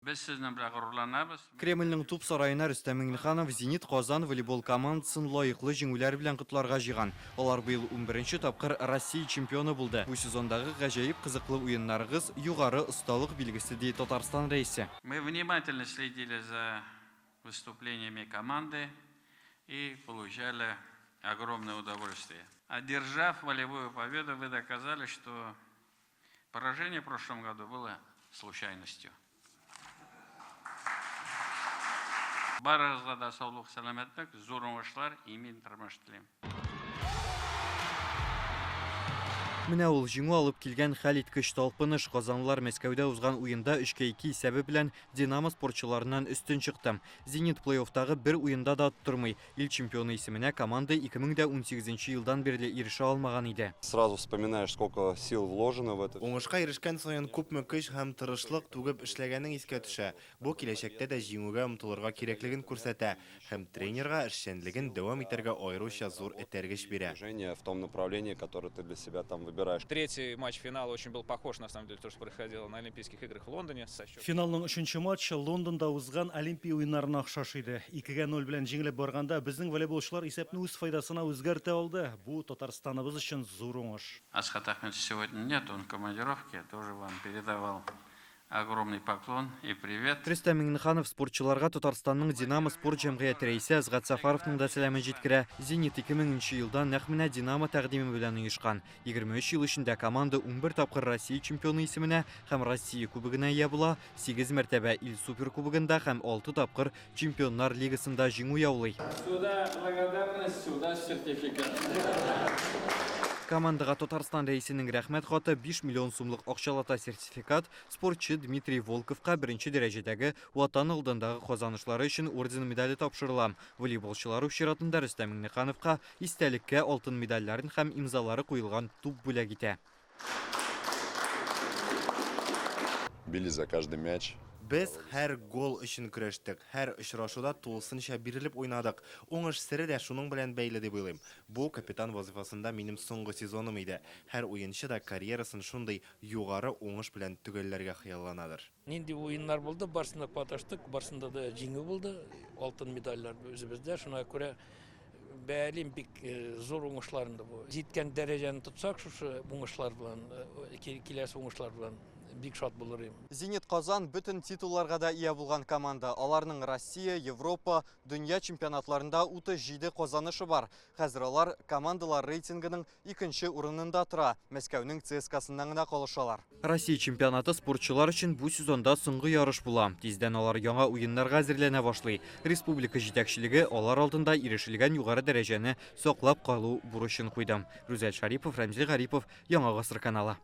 Біз сіздің бірақ ғұрланабыз. Кремльнің туп сарайына Рүстем Миңнеханов Зенит Казан волейбол командасын лайыклы җиңүләр белән котларга җыйган. Алар быел 11-нче тапкыр Россия чемпионы булды. Бу сезондагы гаҗәеп кызыклы уеннарыгыз югары осталык билгесе ди Татарстан рәисе. Мы внимательно следили за выступлениями команды и получали огромное удовольствие. Одержав волевую победу, вы доказали, что поражение в прошлом году было случайностью. Барыңызға да саулық, сәламәтлек, зор уңышлар, имен тормыш телим. Менә ул җиңү алып килгән хәлиткеч талпыныш. Казанлылар Мәскәүдә узган уенда 3-2 исәбе белән Динамо спортчыларыннан үстен чыкты. Зенит плей-оффтагы бер уенда да тормый. Ил чемпионы исеменә команда 2018 елдан бирле ирешә алмаган иде. Сразу вспоминаешь, сколько сил вложено в это. Уңышка ирешкән саен күпме көч һәм тырышлык түгеп эшләгәнең искә төшә. Бу киләчәктә дә җиңүгә омтылырга кирәклеген күрсәтә һәм тренерга эшчәнлеген дәвам итәргә аеруча зур этәргеч бирә. Движение в том направлении, которое ты для себя там выбираешь. Третий матч финала очень был похож, на самом деле, то, что происходило на Олимпийских играх в Лондоне. Финалның 3-нче матчы Лондонда узган Олимпия уеннарына охшаш иде. 2-0 белән җиңелеп барганда безнең волейболчылар исәпне үз файдасына үзгәртә алды. Бу Татарстаныбыз өчен зур уңыш. Асхат Ахметович сегодня нет, он в командировке, тоже вам передавал огромный поклон и привет. Рөстем Миңнеханов спортчыларга Татарстанның Динамо спорт җәмгыяте рәисе Азгат Сафаровның да сәламен җиткерә. Зенит 2000 елда нәкъ менә Динамо тәкъдиме белән оешкан. 23 ел эчендә команда 11 тапкыр Россия чемпионы исеменә һәм Россия кубогына ия була, 8 мәртәбә ил суперкубогында һәм 6 тапкыр Чемпионнар лигасында җиңү яулый. Сюда благодарность, сюда сертификат. Командага Татарстан рәисенең рәхмәт хаты 5 миллион сумлык акчалата сертификат, спортчы Дмитрий Волковка беренче дәрәҗәдәге ватан алдындагы казанышлары өчен орден медале тапшырыла. Волейболчылар чиратында Рөстем Миңнехановка истәлеккә алтын медальләрен һәм имзалары куелган туп бүләк итә. Били за каждый мяч. Без һәр гол өчен көрәштек, һәр очрашуда тулысынча бирелеп уйнадык. Уңыш сире дә шуның белән бәйле дип уйлыйм. Бу капитан вазифасында минем соңгы сезоным иде. Һәр уенчы да карьерасын шундый югары уңыш белән төгәлләргә хыялланадыр. Нинди уеннар булды, барсында катнаштык, барсында да җиңү булды, алтын медальләр үзебездә. Шуңа күрә бәялим бик зур уңышларында бу. Җиткән дәрәҗәне тотсак, шушы уңышлар белән, киләсе уңышлар белән бик шат булырым. Зенит Казан бүтән титулларга да ия булган команда. Аларның Россия, Европа, дөнья чемпионатларында 37 казанышы бар. Хәзер алар командалар рейтингының 2нче урынында тора. Мәскәүнең ЦСКАсыннан гына калышалар. Россия чемпионаты спортчылар өчен бу сезонда соңгы ярыш була. Тиздән алар яңа уеннарга әзерләнә башлый. Республика җитәкчелеге алар алдында ирешелгән югары дәрәҗәне саклап калу бурычын куйды. Рүзәл Шарипов, Рамзил Гарипов, Яңа гасыр каналы.